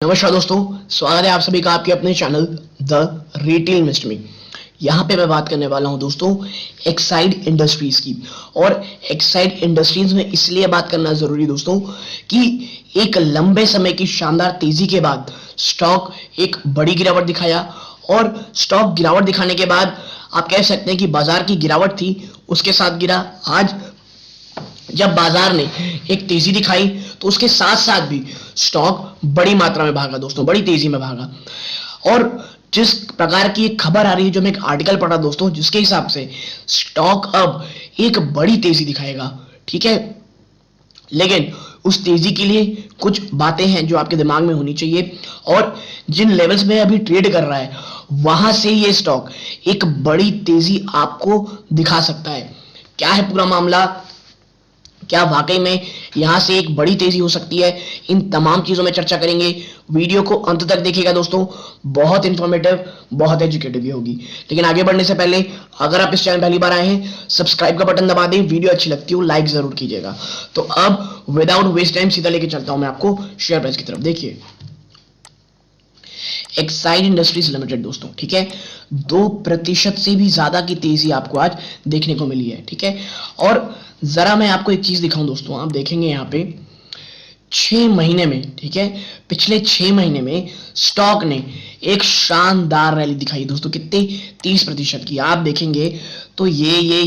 नमस्कार दोस्तों, स्वागत है आप सभी का आपके अपने चैनल द रिटेल मिस्ट में। यहाँ पे मैं बात करने वाला हूँ दोस्तों एक्साइड इंडस्ट्रीज की। और एक्साइड इंडस्ट्रीज में इसलिए बात करना जरूरी दोस्तों कि एक लंबे समय की शानदार तेजी के बाद स्टॉक एक बड़ी गिरावट दिखाया। और स्टॉक गिरावट दिखाने के बाद आप कह सकते हैं कि बाजार की गिरावट थी उसके साथ गिरा। आज जब बाजार ने एक तेजी दिखाई तो उसके साथ साथ भी स्टॉक बड़ी मात्रा में भागा दोस्तों, बड़ी तेजी में भागा। और जिस प्रकार की एक खबर आ रही है, जो मैं एक आर्टिकल पढ़ा दोस्तों, जिसके हिसाब से स्टॉक अब एक बड़ी तेजी दिखाएगा, ठीक है। लेकिन उस तेजी के लिए कुछ बातें हैं जो आपके दिमाग में होनी चाहिए। और जिन लेवल्स में अभी ट्रेड कर रहा है वहां से ये स्टॉक एक बड़ी तेजी आपको दिखा सकता है। क्या है पूरा मामला, क्या वाकई में यहां से एक बड़ी तेजी हो सकती है, इन तमाम चीजों में चर्चा करेंगे। वीडियो को अंत तक देखिएगा दोस्तों, बहुत इंफॉर्मेटिव, बहुत एजुकेटिव भी होगी। लेकिन आगे बढ़ने से पहले अगर आप इस चैनल पहली बार आए हैं, सब्सक्राइब का बटन दबा दें, वीडियो अच्छी लगती हो लाइक जरूर कीजिएगा। तो अब विदाउट वेस्ट टाइम सीधा लेके चलता हूं मैं आपको शेयर प्राइस की तरफ। देखिए एक्साइड इंडस्ट्रीज लिमिटेड दोस्तों, ठीक है, 2% से भी ज्यादा की तेजी आपको आज देखने को मिली है, ठीक है। और जरा मैं आपको एक चीज दिखाऊं दोस्तों, आप देखेंगे यहाँ पे 6 महीने में, ठीक है, पिछले 6 महीने में स्टॉक ने एक शानदार रैली दिखाई दोस्तों। कितनी? 30% की। आप देखेंगे तो ये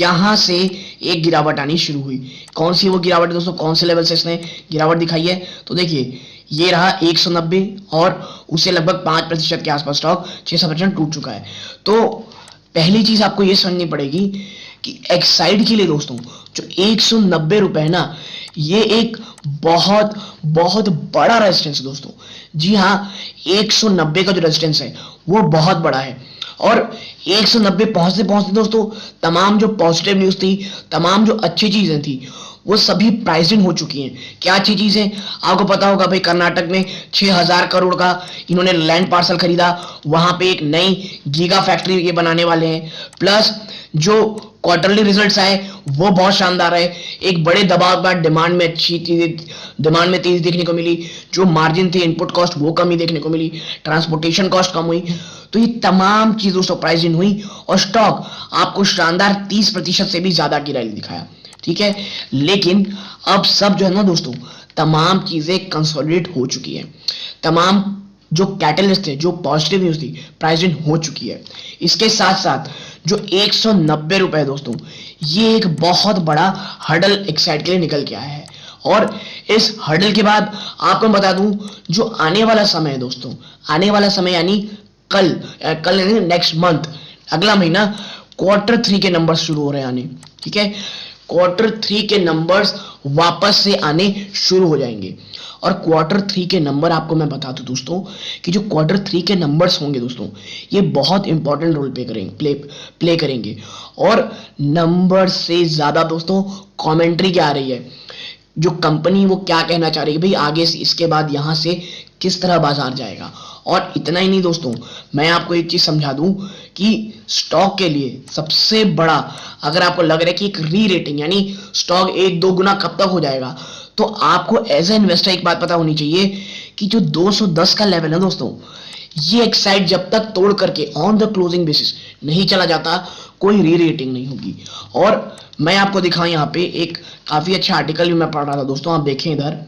यहां से एक गिरावट आनी शुरू हुई। कौन सी वो गिरावट है दोस्तों, कौन से लेवल से इसने गिरावट दिखाई है? तो देखिए ये रहा 190 और उसे लगभग 5% के आसपास स्टॉक 6% टूट चुका है। तो पहली चीज आपको ये समझनी पड़ेगी कि एक्साइड के लिए दोस्तों जो 190 रुपए है ना, ये एक बहुत बहुत बड़ा रेजिस्टेंस है दोस्तों। जी हाँ, 190 का जो रेजिस्टेंस है वो बहुत बड़ा है। और 190 पहुंचते पहुंचते दोस्तों तमाम जो पॉजिटिव न्यूज थी, तमाम जो अच्छी चीजें थी, वो सभी प्राइस्ड इन हो चुकी हैं। क्या अच्छी चीजें? आपको पता होगा भाई, कर्नाटक में 6000 करोड़ का इन्होंने लैंड पार्सल खरीदा, वहां पे एक नई गीगा फैक्ट्री ये बनाने वाले हैं। प्लस जो क्वार्टरली रिजल्ट्स आए वो बहुत शानदार है। एक बड़े दबाव के बाद डिमांड में डिमांड में तेजी देखने को मिली। जो मार्जिन थे, इनपुट कॉस्ट, वो कमी देखने को मिली। ट्रांसपोर्टेशन कॉस्ट कम हुई। तो ये तमाम चीजों से प्राइस इन हुई और स्टॉक आपको शानदार 30% से भी ज्यादा की रैली दिखाया, ठीक है। लेकिन अब सब जो है ना दोस्तों, तमाम चीजें कंसोलिडेट हो चुकी है। तमाम जो कैटलिस्ट थे, जो पॉजिटिव न्यूज थी, प्राइस इन हो चुकी है। इसके साथ साथ जो 190 रुपए दोस्तों, ये एक बहुत बड़ा हर्डल एक्साइड के लिए निकल के आया है। और इस हर्डल के बाद आपको बता दूं, जो आने वाला समय है दोस्तों, आने वाला समय यानी कल नेक्स्ट मंथ, अगला महीना, Q3 के नंबर शुरू हो रहे हैं आने, ठीक है। Q3 के नंबर्स वापस से आने शुरू हो जाएंगे। और Q3 के नंबर आपको मैं बता दूं दोस्तों कि जो Q3 के नंबर्स होंगे दोस्तों, ये बहुत इंपॉर्टेंट रोल प्ले करेंगे। और नंबर से ज्यादा दोस्तों कमेंट्री क्या आ रही है, जो कंपनी वो क्या कहना चाह रही है भाई आगे से, इसके बाद यहां से किस तरह बाजार जाएगा। और इतना ही नहीं दोस्तों, मैं आपको एक चीज समझा दूं कि स्टॉक के लिए सबसे बड़ा, अगर आपको लग रहा है कि एक री रेटिंग यानी स्टॉक 1-2 गुना कब तक हो जाएगा, तो आपको एज ए इन्वेस्टर एक बात पता होनी चाहिए कि जो 210 का लेवल है दोस्तों, ये एक्साइड जब तक तोड़ करके ऑन द क्लोजिंग बेसिस नहीं चला जाता, कोई री रेटिंग नहीं होगी। और मैं आपको दिखाऊं यहाँ पे एक काफी अच्छा आर्टिकल भी मैं पढ़ रहा था दोस्तों, आप देखें इधर,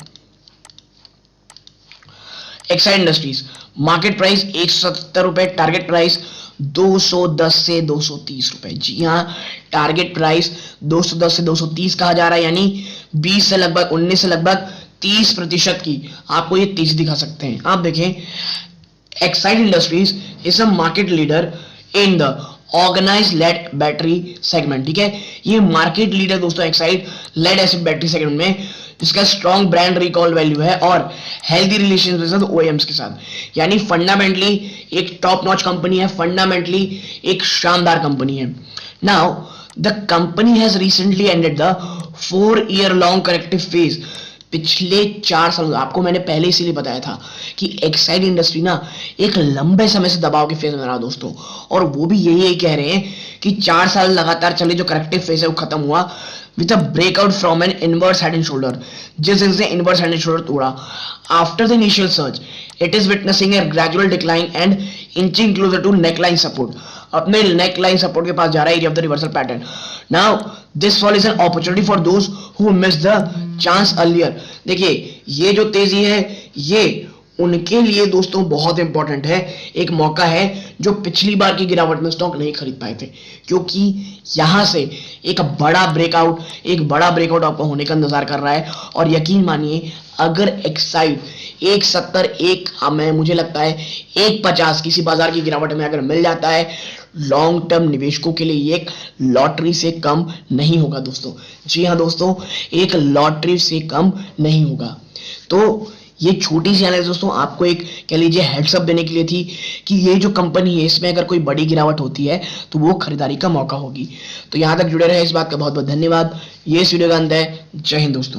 एक्साइड इंडस्ट्रीज मार्केट प्राइस 170 रुपए, टारगेट प्राइस 210 से 230 रुपए। जी हाँ, टारगेट प्राइस 210 से 230 कहा जा रहा है, यानी 20 से लगभग 19 से लगभग 30% की आपको ये तेजी दिखा सकते हैं। आप देखें, Exide industries is a market leader in the organise lead battery segment, ठीक है। ये मार्केट लीडर दोस्तों Exide lead acid battery segment में, जिसका स्ट्रॉन्ग ब्रांड रिकॉल वैल्यू है और हेल्दी रिलेशन ओएम्स के साथ। यानी फंडामेंटली एक टॉप नॉच कंपनी है, फंडामेंटली एक शानदार कंपनी है। Now the company has recently ended the 4-year long corrective phase. पिछले 4 साल, आपको मैंने पहले इसीलिए बताया था कि एक्साइड इंडस्ट्री ना एक लंबे समय से दबाव के फेज में रहा दोस्तों। और वो भी यही कह रहे हैं कि 4 साल लगातार चले जो करेक्टिव फेज है वो खत्म हुआ, with a breakout from an inverse head and shoulder. जिस दिन से inverse head and shoulder तोड़ा, after the initial surge, it is witnessing a gradual decline and inching closer to neckline support. अपने neckline support के पास जा रहा है area of the reversal pattern. Now this fall is an opportunity for those who missed the chance earlier. देखिए ये जो तेजी है ये उनके लिए दोस्तों बहुत इंपॉर्टेंट है, एक मौका है जो पिछली बार की गिरावट में स्टॉक नहीं खरीद पाए थे, क्योंकि यहां से एक बड़ा ब्रेकआउट आपको होने का इंतजार कर रहा है। और यकीन मानिए अगर एक्साइड 170 मुझे लगता है 150 किसी बाजार की गिरावट में अगर मिल जाता है, लॉन्ग टर्म निवेशकों के लिए ये एक लॉटरी से कम नहीं होगा दोस्तों। जी हाँ दोस्तों, एक लॉटरी से कम नहीं होगा। तो ये छोटी सी एनालिसिस दोस्तों आपको एक कह लीजिए हेड्स अप देने के लिए थी कि ये जो कंपनी है इसमें अगर कोई बड़ी गिरावट होती है तो वो खरीदारी का मौका होगी। तो यहां तक जुड़े रहे, इस बात का बहुत बहुत धन्यवाद। ये इस वीडियो का अंत है। जय हिंद दोस्तों।